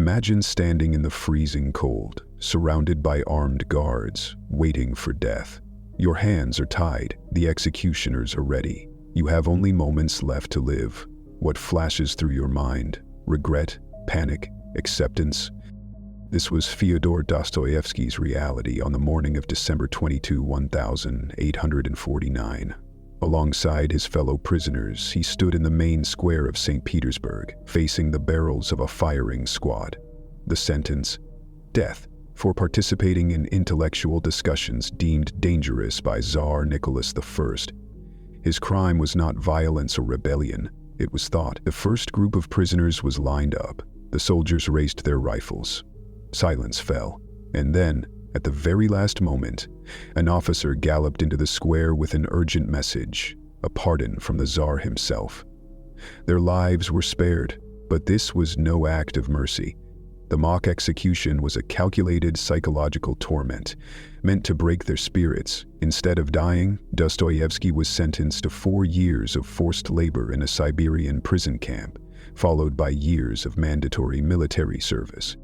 Imagine standing in the freezing cold, surrounded by armed guards, waiting for death. Your hands are tied, the executioners are ready. You have only moments left to live. What flashes through your mind? Regret, panic, acceptance? This was Fyodor Dostoyevsky's reality on the morning of December 22, 1849. Alongside his fellow prisoners, he stood in the main square of St. Petersburg, facing the barrels of a firing squad. The sentence: death, for participating in intellectual discussions deemed dangerous by Tsar Nicholas I. His crime was not violence or rebellion, it was thought. The first group of prisoners was lined up. The soldiers raised their rifles. Silence fell, and then, at the very last moment, an officer galloped into the square with an urgent message, a pardon from the Tsar himself. Their lives were spared, but this was no act of mercy. The mock execution was a calculated psychological torment, meant to break their spirits. Instead of dying, Dostoyevsky was sentenced to 4 years of forced labor in a Siberian prison camp, followed by years of mandatory military service.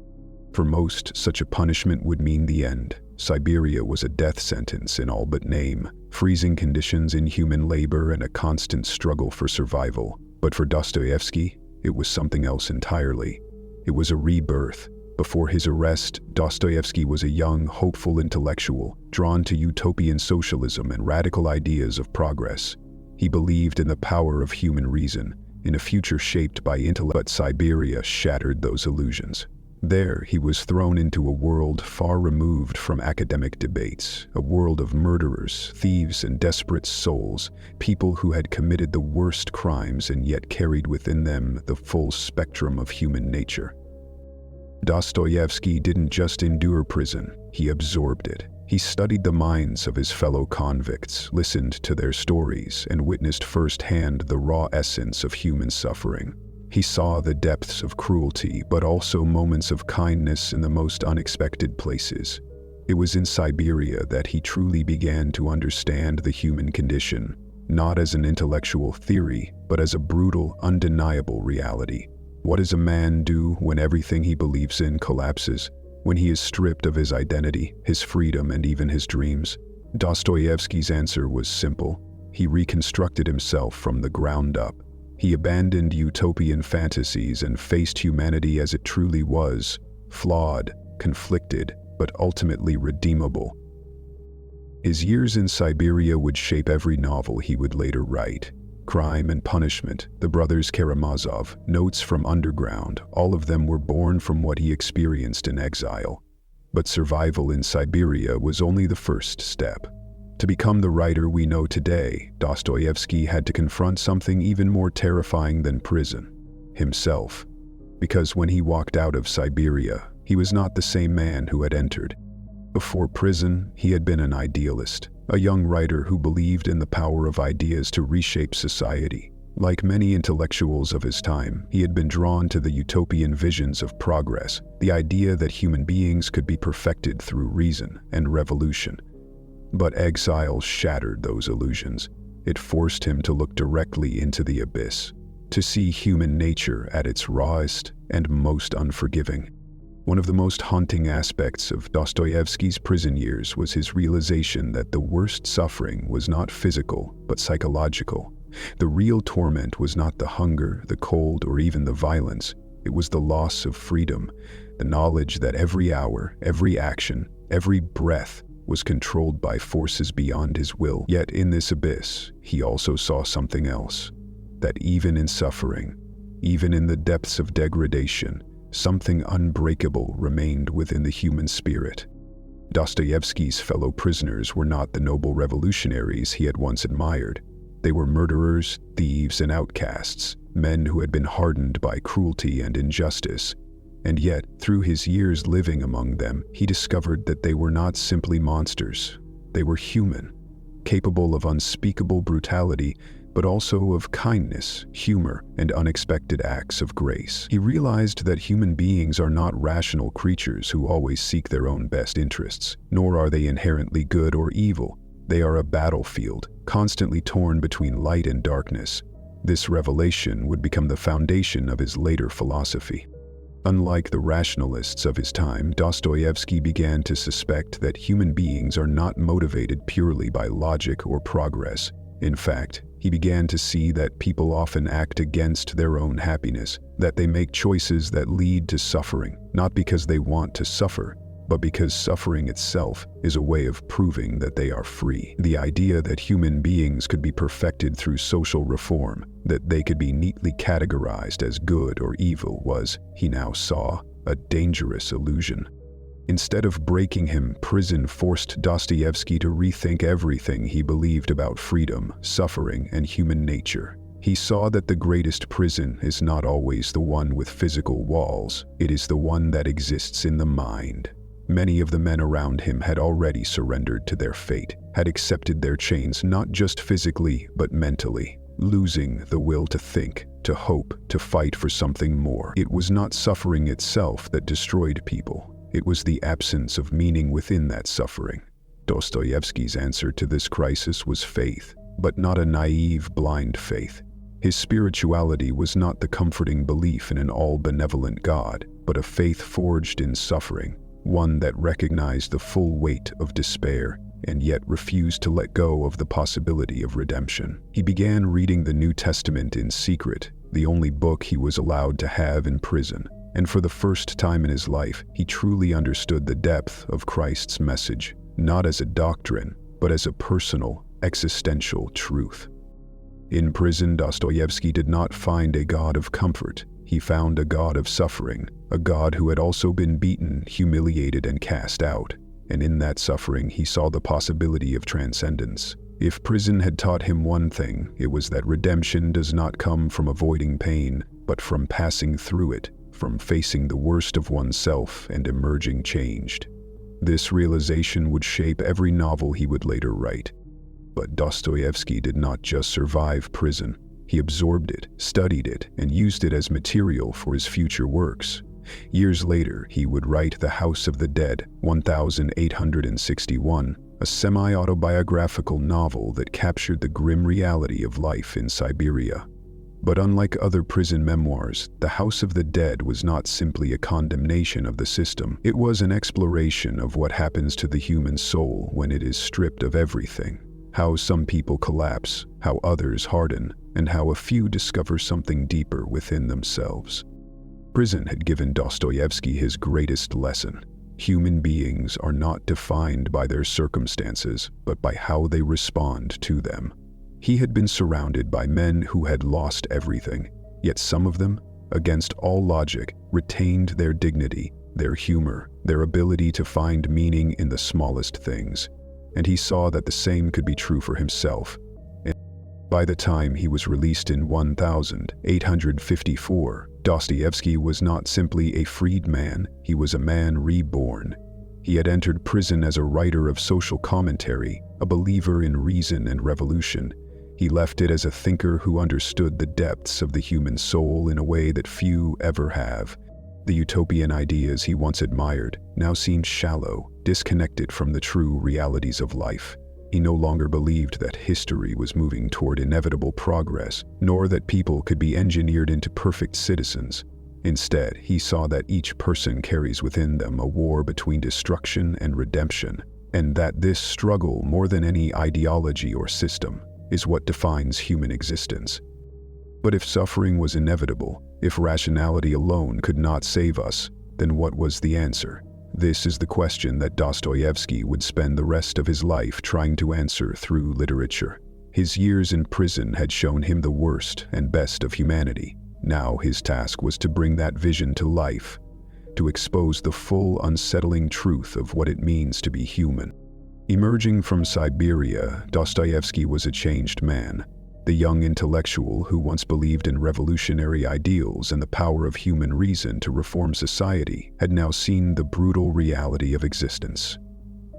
For most, such a punishment would mean the end. Siberia was a death sentence in all but name, freezing conditions, inhuman labor, and a constant struggle for survival. But for Dostoyevsky, it was something else entirely. It was a rebirth. Before his arrest, Dostoyevsky was a young, hopeful intellectual, drawn to utopian socialism and radical ideas of progress. He believed in the power of human reason, in a future shaped by intellect, but Siberia shattered those illusions. There, he was thrown into a world far removed from academic debates, a world of murderers, thieves, and desperate souls, people who had committed the worst crimes and yet carried within them the full spectrum of human nature. Dostoyevsky didn't just endure prison, he absorbed it. He studied the minds of his fellow convicts, listened to their stories, and witnessed firsthand the raw essence of human suffering. He saw the depths of cruelty, but also moments of kindness in the most unexpected places. It was in Siberia that he truly began to understand the human condition, not as an intellectual theory, but as a brutal, undeniable reality. What does a man do when everything he believes in collapses? When he is stripped of his identity, his freedom, and even his dreams? Dostoyevsky's answer was simple. He reconstructed himself from the ground up. He abandoned utopian fantasies and faced humanity as it truly was, flawed, conflicted, but ultimately redeemable. His years in Siberia would shape every novel he would later write. Crime and Punishment, The Brothers Karamazov, Notes from Underground, all of them were born from what he experienced in exile. But survival in Siberia was only the first step. To become the writer we know today, Dostoyevsky had to confront something even more terrifying than prison: himself. Because when he walked out of Siberia, he was not the same man who had entered. Before prison, he had been an idealist, a young writer who believed in the power of ideas to reshape society. Like many intellectuals of his time, he had been drawn to the utopian visions of progress, the idea that human beings could be perfected through reason and revolution. But exile shattered those illusions. It forced him to look directly into the abyss, to see human nature at its rawest and most unforgiving. One of the most haunting aspects of Dostoyevsky's prison years was his realization that the worst suffering was not physical, but psychological. The real torment was not the hunger, the cold, or even the violence. It was the loss of freedom, the knowledge that every hour, every action, every breath was controlled by forces beyond his will. Yet in this abyss, he also saw something else. That even in suffering, even in the depths of degradation, something unbreakable remained within the human spirit. Dostoyevsky's fellow prisoners were not the noble revolutionaries he had once admired. They were murderers, thieves, and outcasts, men who had been hardened by cruelty and injustice. And yet, through his years living among them, he discovered that they were not simply monsters. They were human, capable of unspeakable brutality, but also of kindness, humor, and unexpected acts of grace. He realized that human beings are not rational creatures who always seek their own best interests, nor are they inherently good or evil. They are a battlefield, constantly torn between light and darkness. This revelation would become the foundation of his later philosophy. Unlike the rationalists of his time, Dostoyevsky began to suspect that human beings are not motivated purely by logic or progress. In fact, he began to see that people often act against their own happiness, that they make choices that lead to suffering, not because they want to suffer, but because suffering itself is a way of proving that they are free. The idea that human beings could be perfected through social reform, that they could be neatly categorized as good or evil was, he now saw, a dangerous illusion. Instead of breaking him, prison forced Dostoyevsky to rethink everything he believed about freedom, suffering, and human nature. He saw that the greatest prison is not always the one with physical walls, it is the one that exists in the mind. Many of the men around him had already surrendered to their fate, had accepted their chains not just physically but mentally, losing the will to think, to hope, to fight for something more. It was not suffering itself that destroyed people. It was the absence of meaning within that suffering. Dostoyevsky's answer to this crisis was faith, but not a naive, blind faith. His spirituality was not the comforting belief in an all-benevolent God, but a faith forged in suffering, one that recognized the full weight of despair and yet refused to let go of the possibility of redemption. He began reading the New Testament in secret, the only book he was allowed to have in prison. And for the first time in his life, he truly understood the depth of Christ's message, not as a doctrine, but as a personal, existential truth. In prison, Dostoyevsky did not find a God of comfort. He found a God of suffering, a God who had also been beaten, humiliated, and cast out. And in that suffering, he saw the possibility of transcendence. If prison had taught him one thing, it was that redemption does not come from avoiding pain, but from passing through it, from facing the worst of oneself and emerging changed. This realization would shape every novel he would later write. But Dostoyevsky did not just survive prison. He absorbed it, studied it, and used it as material for his future works. Years later, he would write The House of the Dead, 1861, a semi-autobiographical novel that captured the grim reality of life in Siberia. But unlike other prison memoirs, The House of the Dead was not simply a condemnation of the system. It was an exploration of what happens to the human soul when it is stripped of everything. How some people collapse, how others harden, and how a few discover something deeper within themselves. Prison had given Dostoyevsky his greatest lesson. Human beings are not defined by their circumstances, but by how they respond to them. He had been surrounded by men who had lost everything, yet some of them, against all logic, retained their dignity, their humor, their ability to find meaning in the smallest things. And he saw that the same could be true for himself. And by the time he was released in 1854, Dostoyevsky was not simply a freed man, he was a man reborn. He had entered prison as a writer of social commentary, a believer in reason and revolution. He left it as a thinker who understood the depths of the human soul in a way that few ever have. The utopian ideas he once admired now seemed shallow, disconnected from the true realities of life. He no longer believed that history was moving toward inevitable progress, nor that people could be engineered into perfect citizens. Instead, he saw that each person carries within them a war between destruction and redemption, and that this struggle, more than any ideology or system, is what defines human existence. But if suffering was inevitable, if rationality alone could not save us, then what was the answer? This is the question that Dostoyevsky would spend the rest of his life trying to answer through literature. His years in prison had shown him the worst and best of humanity. Now his task was to bring that vision to life, to expose the full, unsettling truth of what it means to be human. Emerging from Siberia, Dostoyevsky was a changed man. The young intellectual who once believed in revolutionary ideals and the power of human reason to reform society had now seen the brutal reality of existence.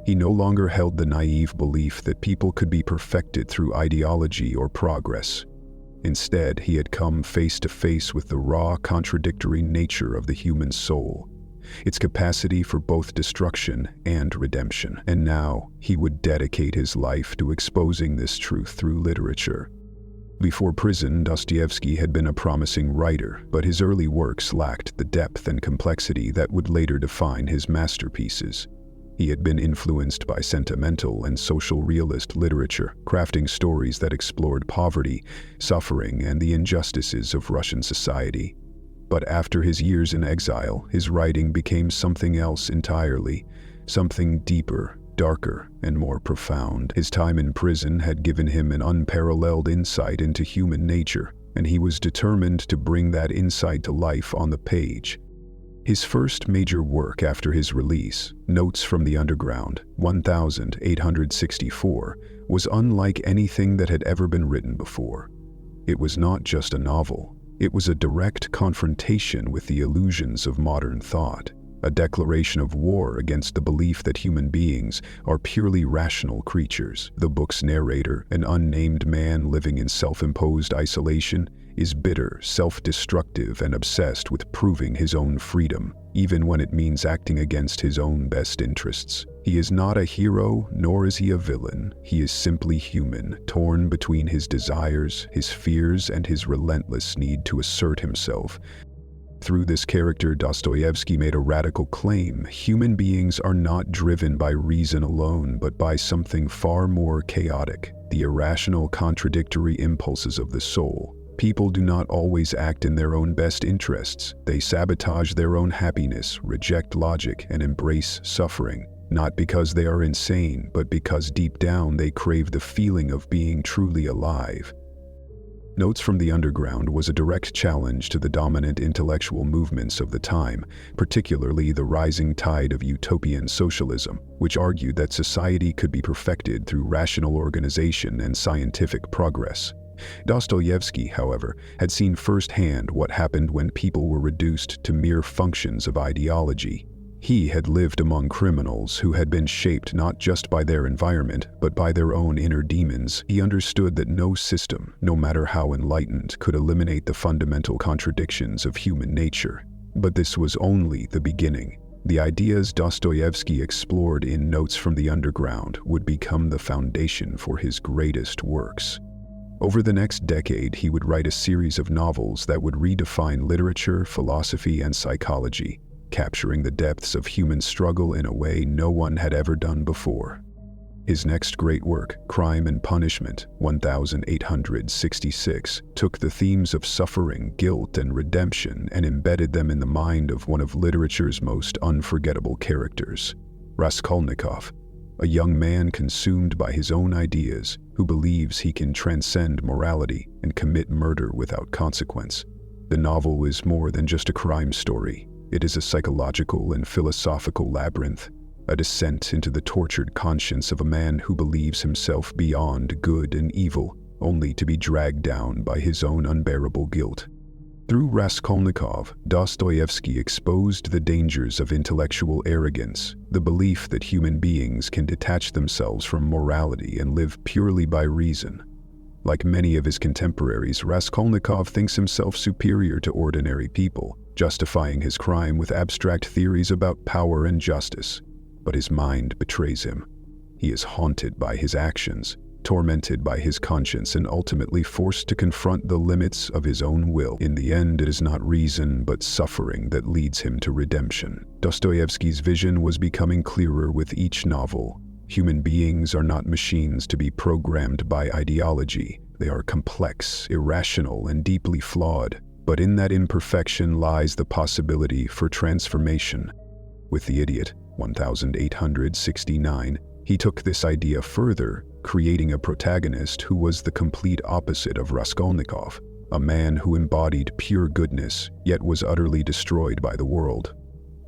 He no longer held the naive belief that people could be perfected through ideology or progress. Instead, he had come face to face with the raw, contradictory nature of the human soul, its capacity for both destruction and redemption. And now, he would dedicate his life to exposing this truth through literature. Before prison, Dostoyevsky had been a promising writer, but his early works lacked the depth and complexity that would later define his masterpieces. He had been influenced by sentimental and social realist literature, crafting stories that explored poverty, suffering, and the injustices of Russian society. But after his years in exile, his writing became something else entirely, something deeper, darker, and more profound. His time in prison had given him an unparalleled insight into human nature, and he was determined to bring that insight to life on the page. His first major work after his release, Notes from the Underground, 1864, was unlike anything that had ever been written before. It was not just a novel. It was a direct confrontation with the illusions of modern thought, a declaration of war against the belief that human beings are purely rational creatures. The book's narrator, an unnamed man living in self-imposed isolation, is bitter, self-destructive, and obsessed with proving his own freedom, even when it means acting against his own best interests. He is not a hero, nor is he a villain. He is simply human, torn between his desires, his fears, and his relentless need to assert himself. Through this character, Dostoyevsky made a radical claim: human beings are not driven by reason alone, but by something far more chaotic, the irrational, contradictory impulses of the soul. People do not always act in their own best interests. They sabotage their own happiness, reject logic, and embrace suffering, not because they are insane, but because deep down they crave the feeling of being truly alive. Notes from the Underground was a direct challenge to the dominant intellectual movements of the time, particularly the rising tide of utopian socialism, which argued that society could be perfected through rational organization and scientific progress. Dostoyevsky, however, had seen firsthand what happened when people were reduced to mere functions of ideology. He had lived among criminals who had been shaped not just by their environment, but by their own inner demons. He understood that no system, no matter how enlightened, could eliminate the fundamental contradictions of human nature. But this was only the beginning. The ideas Dostoyevsky explored in Notes from the Underground would become the foundation for his greatest works. Over the next decade, he would write a series of novels that would redefine literature, philosophy, and psychology, capturing the depths of human struggle in a way no one had ever done before. His next great work, Crime and Punishment, 1866, took the themes of suffering, guilt, and redemption and embedded them in the mind of one of literature's most unforgettable characters, Raskolnikov, a young man consumed by his own ideas who believes he can transcend morality and commit murder without consequence. The novel is more than just a crime story. It is a psychological and philosophical labyrinth, a descent into the tortured conscience of a man who believes himself beyond good and evil, only to be dragged down by his own unbearable guilt. Through Raskolnikov, Dostoyevsky exposed the dangers of intellectual arrogance, the belief that human beings can detach themselves from morality and live purely by reason. Like many of his contemporaries, Raskolnikov thinks himself superior to ordinary people, justifying his crime with abstract theories about power and justice. But his mind betrays him. He is haunted by his actions, tormented by his conscience, and ultimately forced to confront the limits of his own will. In the end, it is not reason but suffering that leads him to redemption. Dostoyevsky's vision was becoming clearer with each novel. Human beings are not machines to be programmed by ideology. They are complex, irrational, and deeply flawed. But in that imperfection lies the possibility for transformation. With The Idiot, 1869, he took this idea further, creating a protagonist who was the complete opposite of Raskolnikov, a man who embodied pure goodness, yet was utterly destroyed by the world.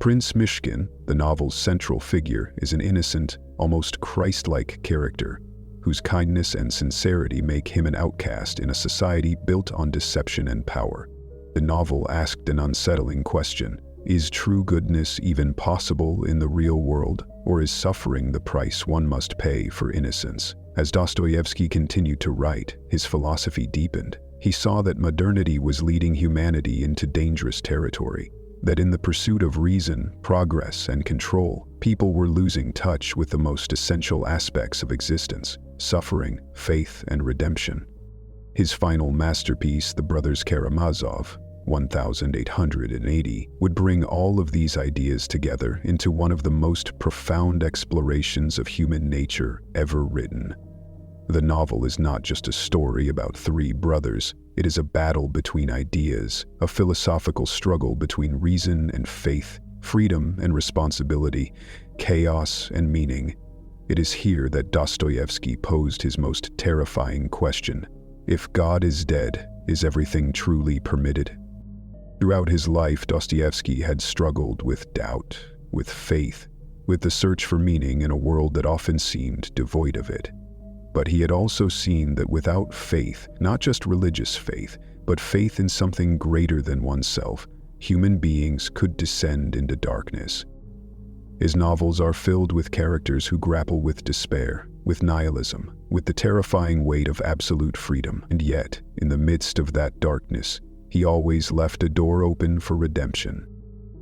Prince Myshkin, the novel's central figure, is an innocent, almost Christ-like character, whose kindness and sincerity make him an outcast in a society built on deception and power. The novel asked an unsettling question: is true goodness even possible in the real world, or is suffering the price one must pay for innocence? As Dostoyevsky continued to write, his philosophy deepened. He saw that modernity was leading humanity into dangerous territory, that in the pursuit of reason, progress, and control, people were losing touch with the most essential aspects of existence: suffering, faith, and redemption. His final masterpiece, The Brothers Karamazov, 1880, would bring all of these ideas together into one of the most profound explorations of human nature ever written. The novel is not just a story about three brothers. It is a battle between ideas, a philosophical struggle between reason and faith, freedom and responsibility, chaos and meaning. It is here that Dostoyevsky posed his most terrifying question: if God is dead, is everything truly permitted? Throughout his life, Dostoyevsky had struggled with doubt, with faith, with the search for meaning in a world that often seemed devoid of it. But he had also seen that without faith, not just religious faith, but faith in something greater than oneself, human beings could descend into darkness. His novels are filled with characters who grapple with despair, with nihilism, with the terrifying weight of absolute freedom. And yet, in the midst of that darkness, he always left a door open for redemption.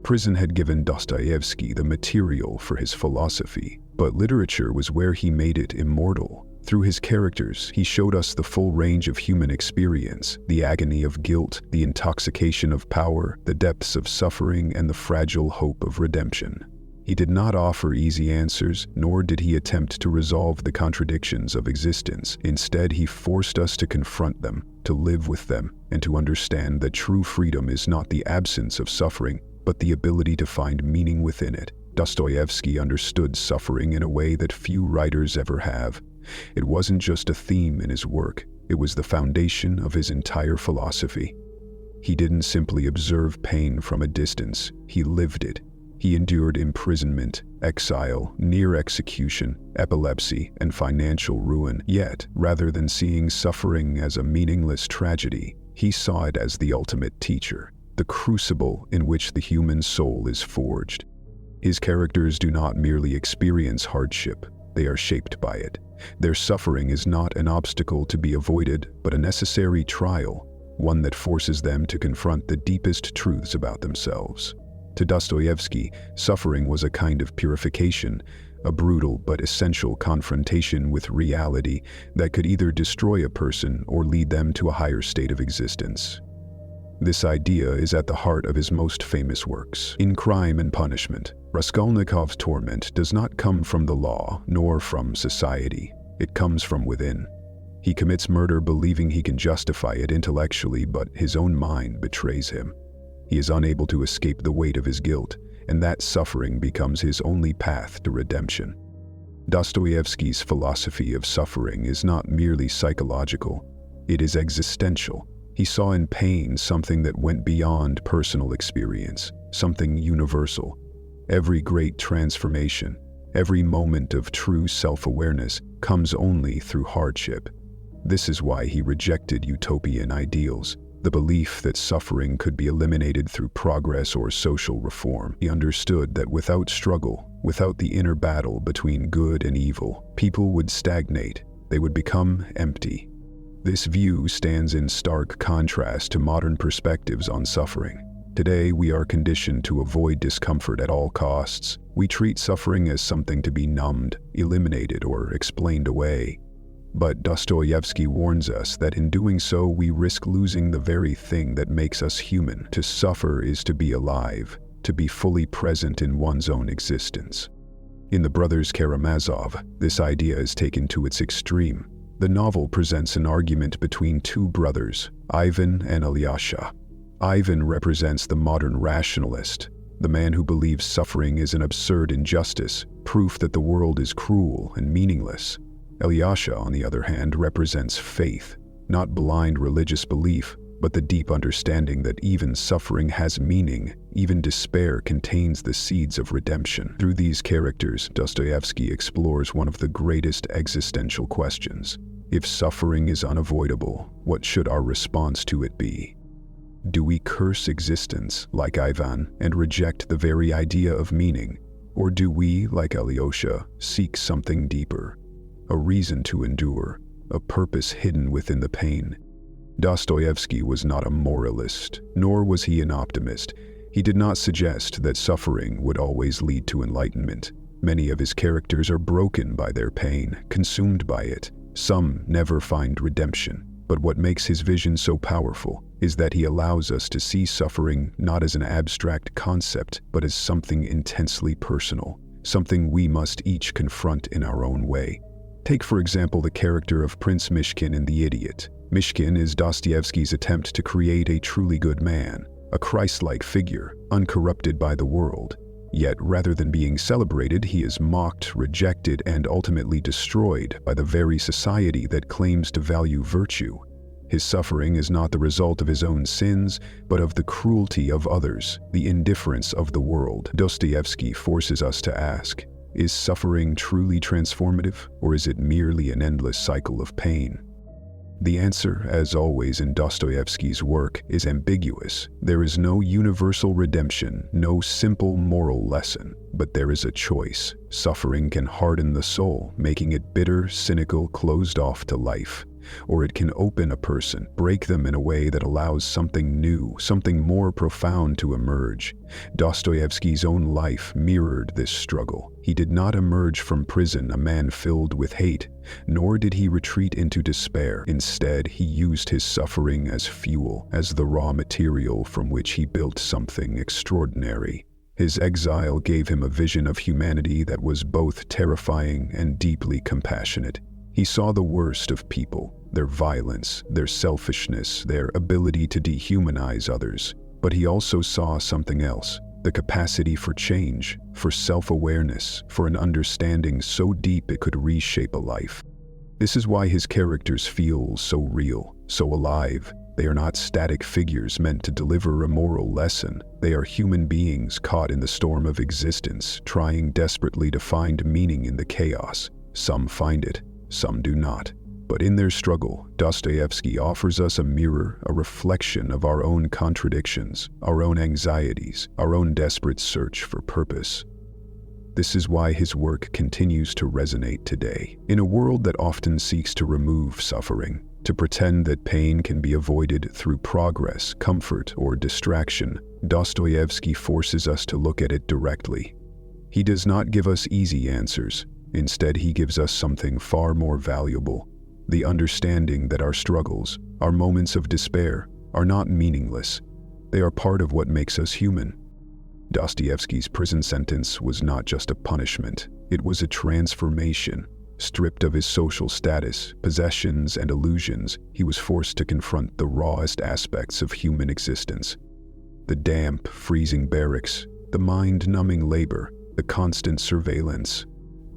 Prison had given Dostoyevsky the material for his philosophy, but literature was where he made it immortal. Through his characters, he showed us the full range of human experience, the agony of guilt, the intoxication of power, the depths of suffering, and the fragile hope of redemption. He did not offer easy answers, nor did he attempt to resolve the contradictions of existence. Instead, he forced us to confront them, to live with them, and to understand that true freedom is not the absence of suffering, but the ability to find meaning within it. Dostoyevsky understood suffering in a way that few writers ever have. It wasn't just a theme in his work, it was the foundation of his entire philosophy. He didn't simply observe pain from a distance, he lived it. He endured imprisonment, exile, near execution, epilepsy, and financial ruin. Yet, rather than seeing suffering as a meaningless tragedy, he saw it as the ultimate teacher, the crucible in which the human soul is forged. His characters do not merely experience hardship, they are shaped by it. Their suffering is not an obstacle to be avoided, but a necessary trial, one that forces them to confront the deepest truths about themselves. To Dostoyevsky, suffering was a kind of purification, a brutal but essential confrontation with reality that could either destroy a person or lead them to a higher state of existence. This idea is at the heart of his most famous works. In Crime and Punishment, Raskolnikov's torment does not come from the law nor from society. It comes from within. He commits murder believing he can justify it intellectually, but his own mind betrays him. He is unable to escape the weight of his guilt, and that suffering becomes his only path to redemption. Dostoyevsky's philosophy of suffering is not merely psychological, it is existential. He saw in pain something that went beyond personal experience, something universal. Every great transformation, every moment of true self-awareness comes only through hardship. This is why he rejected utopian ideals, the belief that suffering could be eliminated through progress or social reform. He understood that without struggle, without the inner battle between good and evil, people would stagnate, they would become empty. This view stands in stark contrast to modern perspectives on suffering. Today, we are conditioned to avoid discomfort at all costs. We treat suffering as something to be numbed, eliminated, or explained away. But Dostoyevsky warns us that in doing so, we risk losing the very thing that makes us human. To suffer is to be alive, to be fully present in one's own existence. In The Brothers Karamazov, this idea is taken to its extreme. The novel presents an argument between two brothers, Ivan and Alyosha. Ivan represents the modern rationalist, the man who believes suffering is an absurd injustice, proof that the world is cruel and meaningless. Alyosha, on the other hand, represents faith, not blind religious belief, but the deep understanding that even suffering has meaning, even despair contains the seeds of redemption. Through these characters, Dostoyevsky explores one of the greatest existential questions. If suffering is unavoidable, what should our response to it be? Do we curse existence, like Ivan, and reject the very idea of meaning? Or do we, like Alyosha, seek something deeper? A reason to endure, a purpose hidden within the pain. Dostoyevsky was not a moralist, nor was he an optimist. He did not suggest that suffering would always lead to enlightenment. Many of his characters are broken by their pain, consumed by it. Some never find redemption, but But what makes his vision so powerful is that he allows us to see suffering not as an abstract concept, but as something intensely personal, something we must each confront in our own way. Take, for example, the character of Prince Mishkin in The Idiot. Mishkin is Dostoyevsky's attempt to create a truly good man, a Christ-like figure, uncorrupted by the world. Yet, rather than being celebrated, he is mocked, rejected, and ultimately destroyed by the very society that claims to value virtue. His suffering is not the result of his own sins, but of the cruelty of others, the indifference of the world. Dostoyevsky forces us to ask, is suffering truly transformative, or is it merely an endless cycle of pain? The answer, as always in Dostoyevsky's work, is ambiguous. There is no universal redemption, no simple moral lesson, but there is a choice. Suffering can harden the soul, making it bitter, cynical, closed off to life. Or it can open a person, break them in a way that allows something new, something more profound to emerge. Dostoyevsky's own life mirrored this struggle. He did not emerge from prison a man filled with hate, nor did he retreat into despair. Instead, he used his suffering as fuel, as the raw material from which he built something extraordinary. His exile gave him a vision of humanity that was both terrifying and deeply compassionate. He saw the worst of people, their violence, their selfishness, their ability to dehumanize others. But he also saw something else, the capacity for change, for self-awareness, for an understanding so deep it could reshape a life. This is why his characters feel so real, so alive. They are not static figures meant to deliver a moral lesson. They are human beings caught in the storm of existence, trying desperately to find meaning in the chaos. Some find it, some do not. But in their struggle, Dostoyevsky offers us a mirror, a reflection of our own contradictions, our own anxieties, our own desperate search for purpose. This is why his work continues to resonate today. In a world that often seeks to remove suffering, to pretend that pain can be avoided through progress, comfort, or distraction, Dostoyevsky forces us to look at it directly. He does not give us easy answers. Instead, he gives us something far more valuable, the understanding that our struggles, our moments of despair, are not meaningless. They are part of what makes us human. Dostoyevsky's prison sentence was not just a punishment, it was a transformation. Stripped of his social status, possessions, and illusions, he was forced to confront the rawest aspects of human existence. The damp, freezing barracks, the mind-numbing labor, the constant surveillance.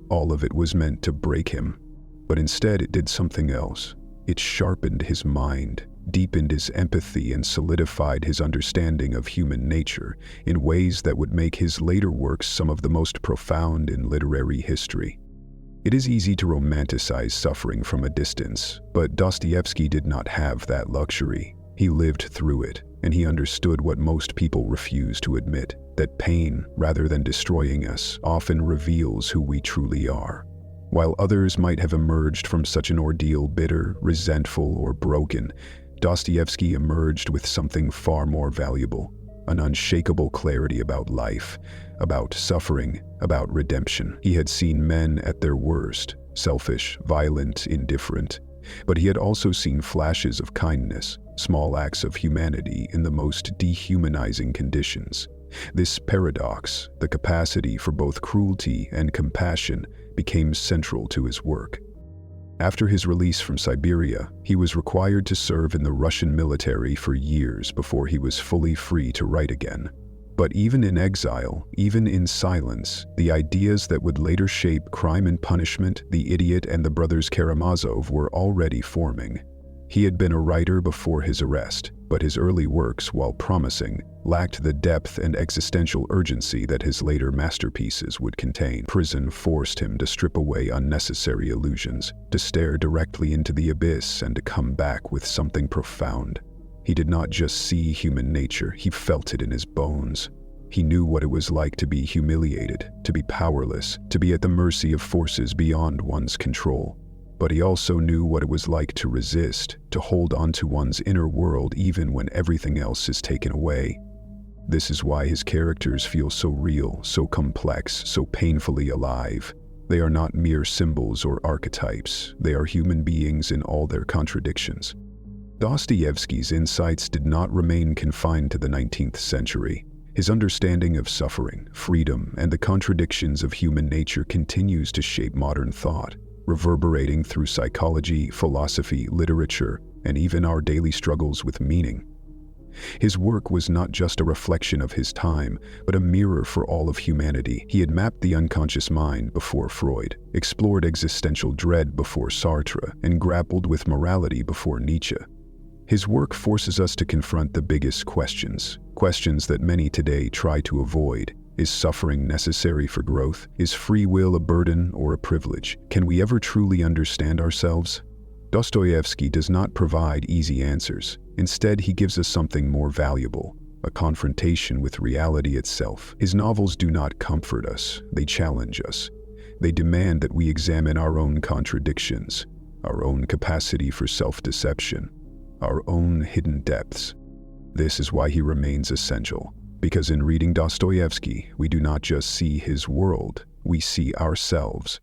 All of it was meant to break him, but instead it did something else. It sharpened his mind, deepened his empathy, and solidified his understanding of human nature in ways that would make his later works some of the most profound in literary history. It is easy to romanticize suffering from a distance, but Dostoyevsky did not have that luxury. He lived through it, and he understood what most people refuse to admit, that pain, rather than destroying us, often reveals who we truly are. While others might have emerged from such an ordeal bitter, resentful, or broken, Dostoyevsky emerged with something far more valuable, an unshakable clarity about life, about suffering, about redemption. He had seen men at their worst, selfish, violent, indifferent, but he had also seen flashes of kindness, small acts of humanity in the most dehumanizing conditions. This paradox, the capacity for both cruelty and compassion, became central to his work. After his release from Siberia, he was required to serve in the Russian military for years before he was fully free to write again. But even in exile, even in silence, the ideas that would later shape Crime and Punishment, The Idiot, and The Brothers Karamazov were already forming. He had been a writer before his arrest, but his early works, while promising, lacked the depth and existential urgency that his later masterpieces would contain. Prison forced him to strip away unnecessary illusions, to stare directly into the abyss, and to come back with something profound. He did not just see human nature, he felt it in his bones. He knew what it was like to be humiliated, to be powerless, to be at the mercy of forces beyond one's control. But he also knew what it was like to resist, to hold on to one's inner world even when everything else is taken away. This is why his characters feel so real, so complex, so painfully alive. They are not mere symbols or archetypes. They are human beings in all their contradictions. Dostoyevsky's insights did not remain confined to the 19th century. His understanding of suffering, freedom, and the contradictions of human nature continues to shape modern thought, reverberating through psychology, philosophy, literature, and even our daily struggles with meaning. His work was not just a reflection of his time, but a mirror for all of humanity. He had mapped the unconscious mind before Freud, explored existential dread before Sartre, and grappled with morality before Nietzsche. His work forces us to confront the biggest questions that many today try to avoid. Is suffering necessary for growth? Is free will a burden or a privilege? Can we ever truly understand ourselves? Dostoyevsky does not provide easy answers. Instead, he gives us something more valuable, a confrontation with reality itself. His novels do not comfort us, they challenge us. They demand that we examine our own contradictions, our own capacity for self-deception, our own hidden depths. This is why he remains essential, because in reading Dostoyevsky, we do not just see his world, we see ourselves.